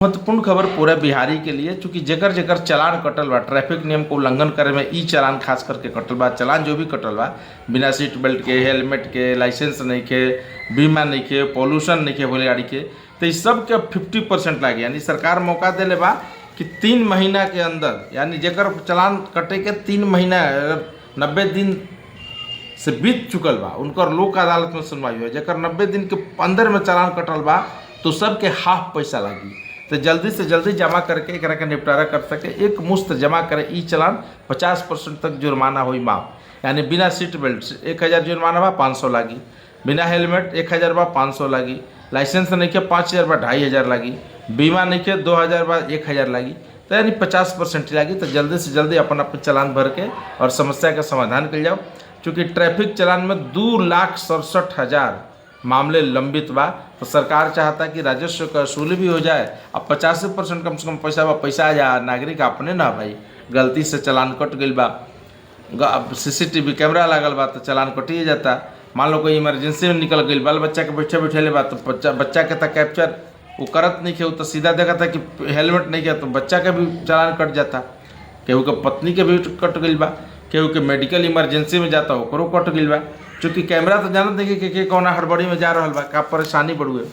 महत्वपूर्ण खबर पूरे बिहारी के लिए, चूंकि जेकर जेकर चालान कटल बा ट्रैफिक नियम को उल्लंघन करे में ई चालान खास करके कटल बा। चालान जो भी कटल बा बिना सीट बेल्ट के, हेलमेट के, लाइसेंस नहीं के, बीमा नहीं के, पॉल्यूशन नहीं के बोले गाड़ी के, तो इस सब के 50% लागे। यानी सरकार मौका देले बा कि 3 महीना के अंदर, यानी जेकर चालान कटे के 3 महीना 90 दिन से बीत चुकल बा उनकर लोक अदालत में सुनवाई हो। जेकर 90 दिन के अंदर में चालान कटल बा तो सबके हाफ पैसा लगी। तो जल्दी से जल्दी जमा करके एकरा के निपटारा कर सके। एक मुश्त जमा करे ई चालान 50% तक जुर्माना हुई माफ। यानी बिना सीट बेल्ट 1000 जुर्माना बा 500 लागी, बिना हेलमेट 1000 बा 500 लागी, लाइसेंस नहीं के 5000 बा 2500 लागी, बीमा नहीं के 2000 बा 1000 लागी। तो यानी 50% लागी। तो जल्दी से जल्दी अपन चालान भर के और समस्या का समाधान कर जाओ। चूँकि ट्रैफिक चालान में 2,67,000 मामले लंबित बा, तो सरकार चाहता कि राजस्व का वसूली भी हो जाए। अब 85% कम से कम पैसा आ जाए। नागरिक अपने ना भाई गलती से चालान कट गई बा, अब CCTV कैमरा लागल बा तो चालान कटिए जाता। मान लो कोई इमरजेंसी में निकल गई, बाल बच्चा के बैठे बैठे ले बा तो बच्चा के तक कैप्चर वो करत नहीं खे, तो सीधा देखा था कि हेलमेट नहीं किया तो बच्चा का भी चालान कट जाता। केहू के पत्नी के भी कट गई बा, केहू के मेडिकल इमरजेंसी में जाता ओकरो कट गई बा। चूँकि कैमरा तो जानत नहीं कि कौना हड़बड़ी में जा रहा बा, का परेशानी बढ़ुए,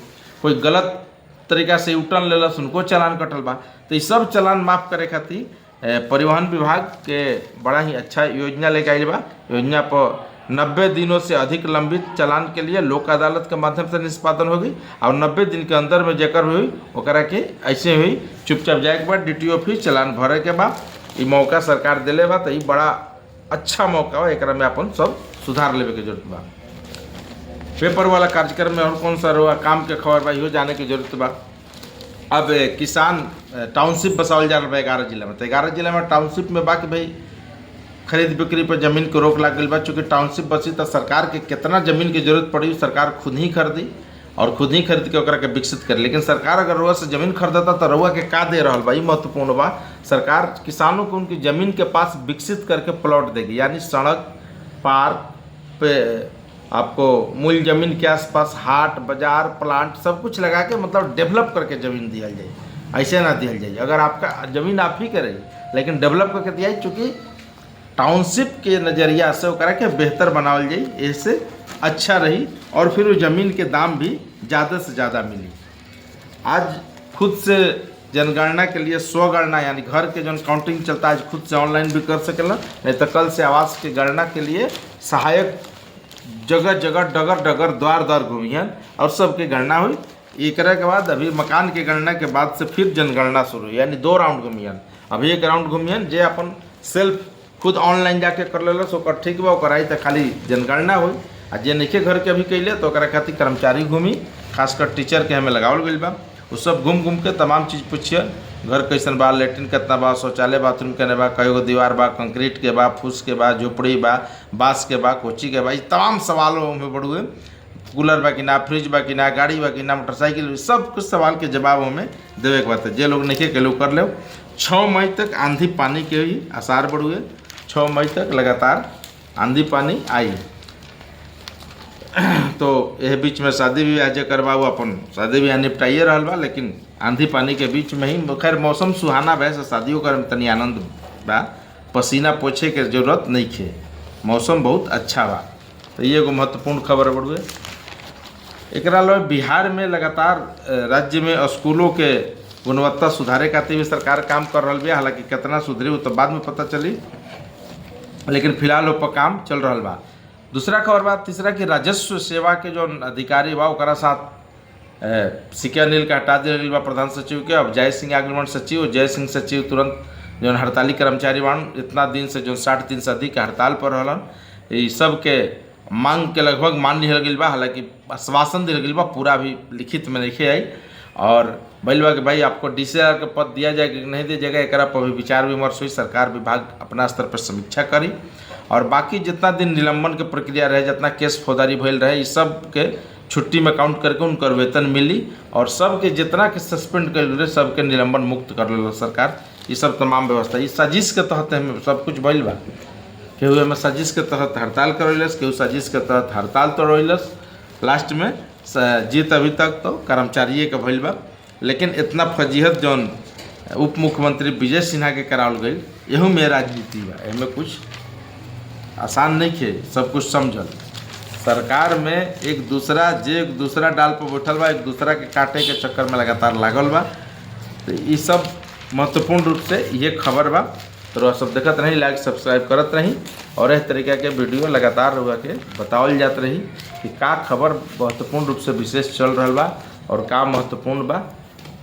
कोई गलत तरीका से यूटर्न लेलस उनको चालान कटल बा। तो ये सब चालान माफ़ करे खातिर परिवहन विभाग के बड़ा ही अच्छा योजना लेके आई बा। योजना पर 90 दिनों से अधिक लंबित चालान के लिए लोक अदालत के माध्यम से निष्पादन होगी और 90 दिन के अंदर में जेकर हुई ओकरा के ऐसे हुई चुपचाप जाए के बाद DTO ऑफिस चालान भरे के बाद ये मौका सरकार दिले बा। तो ये बड़ा अच्छा मौका है, एकरा में अपन सब सुधार लेवे के जरूरत बा। पेपर वाला कार्यक्रम में और कौन सा रहा काम के खबर बा इहो जाने की जरूरत बा। अब किसान टाउनशिप बसावल जा रहा है 11 जिला में। तो 11 जिला में टाउनशिप में बा कि भाई खरीद बिक्री पर जमीन के रोक लग गई बा। चूँकि टाउनशिप बसी तो सरकार के कितना जमीन की जरूरत पड़ी सरकार खुद ही खरीदी और खुद ही खरीद के ओकरा के विकसित कर। लेकिन सरकार अगर रउआ से जमीन खरीदता तो रउआ के का दे रहा बा, ई महत्वपूर्ण बा। सरकार किसानों को उनकी जमीन के पास विकसित करके प्लॉट देगी, यानी सड़क, पार्क पे आपको मूल जमीन के आसपास हाट, बाजार, प्लांट सब कुछ लगा के मतलब डेवलप करके ज़मीन दिया जाए। ऐसे ना दिया जाए, अगर आपका ज़मीन आप ही करें लेकिन डेवलप करके दिया जाए। चूँकि टाउनशिप के नज़रिया से ओकरा के बेहतर बनावल जाए, इससे अच्छा रही और फिर वो ज़मीन के दाम भी ज़्यादा से ज़्यादा मिली। आज खुद से जनगणना के लिए स्वगणना यानी घर के जो काउंटिंग चलता है आज खुद से ऑनलाइन भी कर सकेला। नहीं तो कल से आवास की गणना के लिए सहायक जगह जगह डगर डगर द्वार द्वार घूमियन और सबकी गणना हुई। एक के बाद अभी मकान की गणना के बाद से फिर जनगणना शुरू हुई, यानी 2 राउंड घूमियन। अभी 1 राउंड घूमियन जे अपन सेल्फ खुद ऑनलाइन जाके कर लेलस ओकर ठीक बा, ओकर आई तो खाली जनगणना हुई। आ जे नहीं घर के अभी कैले तो ओकरा खातिर कर्मचारी घूमी, खासकर टीचर के हमें लगावल गई बा। वो सब घूम घूम के तमाम चीज़ पूछिए, घर कैसन बा, लेट्रिन कितना बा, शौचालय बाथरूम केने बा, कईगो दीवार बा, कंक्रीट के बा, फूस के बा, झोपड़ी बा, बांस के बा, कोची के बा, ये तमाम सवालों में बढ़ुए। कूलर बा कि ना, फ्रिज बा कि ना, गाड़ी बा कि ना, मोटरसाइकिल, सब कुछ सवाल के जवाब हमें देवे के बात है। जे लोग नहीं के लोग कर ले। 6 मई तक आंधी पानी के ही आसार बढ़ुए। 6 मई तक लगातार आंधी पानी आई। तो यह बीच में शादी विवाह जे करवाऊ अपन शादी विवाह निपटाइए रहा बा, लेकिन आंधी पानी के बीच में ही खैर मौसम सुहाना बा से शादियों करे में तनी आनंद बा, पसीना पोछे के जरूरत नहीं खे, मौसम बहुत अच्छा बा। तो ये एगो महत्वपूर्ण खबर बढ़ुए। एक बिहार में लगातार राज्य में स्कूलों के गुणवत्ता सुधारे खातिर भी सरकार काम कर रहा है। हालांकि कितना सुधरी वो तो बाद में पता चली, लेकिन फिलहाल वो पर काम चल रहा बा। दूसरा खबर बा तीसरा कि राजस्व सेवा के जो अधिकारी बा ओकरा साथ सिक्का नील का हटा दिया बा प्रधान सचिव के। अब जय सिंह आगमन सचिव, जय सिंह सचिव तुरंत जो हड़ताली कर्मचारी बान इतना दिन से जो 60 दिन से अधिक हड़ताल पर रहलन, ये सब के मांग के लगभग मान लिहल गई बा। हालांकि आश्वासन दिल गई बा, पूरा भी लिखित में लिखे आई और बोल बा कि भाई आपको DCR का पद दिया जाएगा कि नहीं दिया जाएगा, एक पर भी विचार विमर्श हुई। सरकार विभाग अपना स्तर पर समीक्षा करी और बाकी जितना दिन निलंबन के प्रक्रिया रहे, जितना केस फौजदारी भइल रहे, इस सब के छुट्टी में काउंट करके उनकर वेतन मिली और सबके जितना के सस्पेंड कर रहे सबके निलंबन मुक्त कर ले सरकार। ये सब तमाम व्यवस्था इस साजिश के तहत हमें सब कुछ भइल बा। केहू में साजिश के तहत हड़ताल करैलस, केहू साजिश के तहत हड़ताल तोड़ैलस। लास्ट में जीत अभी तक तो कर्मचारिये के भइल बा। लेकिन इतना फजीहत जौन उप मुख्यमंत्री विजय सिन्हा के करावल गई, यहू में राजनीति बा। एमे कुछ आसान नहीं खे सब कुछ समझल। सरकार में एक दूसरा डाल पर बैठल बा, एक दूसरा के काटे के चक्कर में लगातार लागल बा। तो ये सब महत्वपूर्ण रूप से ये खबर बा। तो सब देखत रही, लाइक सब्सक्राइब करत रही और इस तरीका के वीडियो लगातार रहुआ के बतावल जात रही कि का खबर महत्वपूर्ण रूप से विशेष चल रहा बा और का महत्वपूर्ण बा।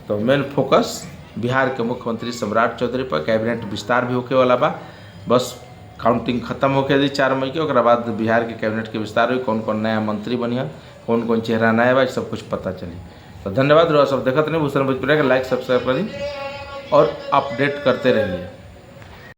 तो मेन फोकस बिहार के मुख्यमंत्री सम्राट चौधरी पर कैबिनेट विस्तार भी होके वाला बा। बस काउंटिंग खत्म होके दी 4 मई के, ओकरा बाद बिहार के कैबिनेट के विस्तार हुई, कौन कौन नया मंत्री बनिया, कौन कौन चेहरा नया बा, सब कुछ पता चली। तो धन्यवाद रहुआ सब देखत रही। भूषण भोजपुरिया के लाइक सब्सक्राइब करी और अपडेट करते रहिए।